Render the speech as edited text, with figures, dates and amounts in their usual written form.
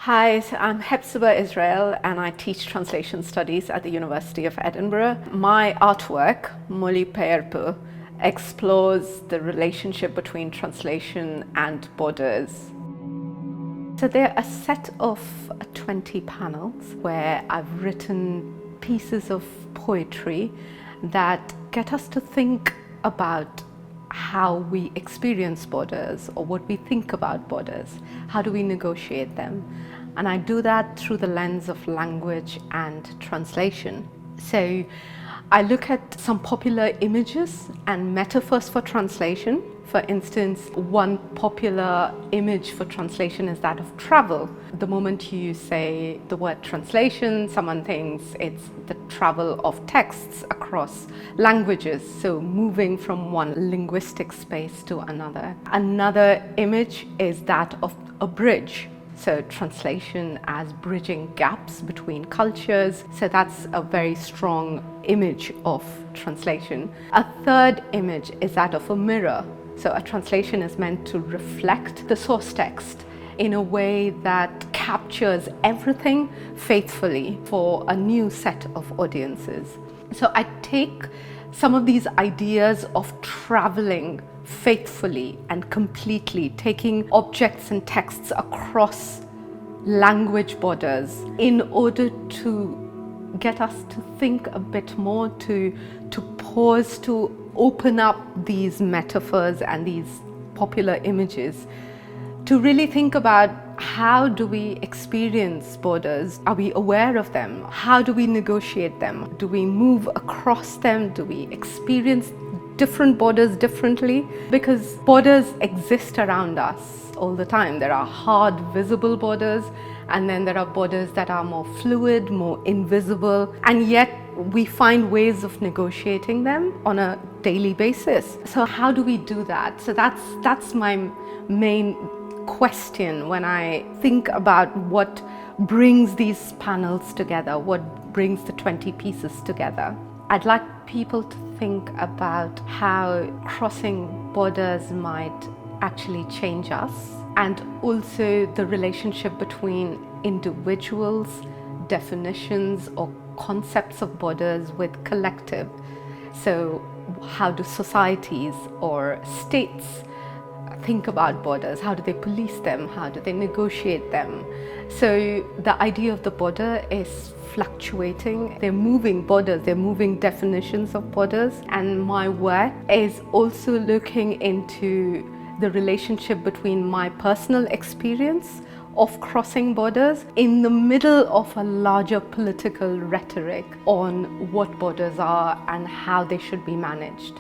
Hi, so I'm Hephzibah Israel and I teach translation studies at the University of Edinburgh. My artwork, Muli Perpu, explores the relationship between translation and borders. So there are a set of 20 panels where I've written pieces of poetry that get us to think about how we experience borders or what we think about borders. How do we negotiate them? And I do that through the lens of language and translation. So I look at some popular images and metaphors for translation. For instance, one popular image for translation is that of travel. The moment you say the word translation, someone thinks it's the travel of texts across languages, so moving from one linguistic space to another. Another image is that of a bridge. So translation as bridging gaps between cultures. So that's a very strong image of translation. A third image is that of a mirror. So a translation is meant to reflect the source text in a way that captures everything faithfully for a new set of audiences. So I take some of these ideas of traveling faithfully and completely, taking objects and texts across language borders in order to get us to think a bit more, to pause, to open up these metaphors and these popular images, to really think about how do we experience borders? Are we aware of them? How do we negotiate them? Do we move across them? Do we experience different borders differently? Because borders exist around us all the time. There are hard, visible borders, and then there are borders that are more fluid, more invisible, and yet we find ways of negotiating them on a daily basis. So how do we do that? So that's my main question when I think about what brings these panels together, what brings the 20 pieces together. I'd like people to think about how crossing borders might actually change us, and also the relationship between individuals, definitions or concepts of borders with collective. So how do societies or states think about borders? How do they police them? How do they negotiate them? So the idea of the border is fluctuating. They're moving borders, they're moving definitions of borders. And my work is also looking into the relationship between my personal experience of crossing borders in the middle of a larger political rhetoric on what borders are and how they should be managed.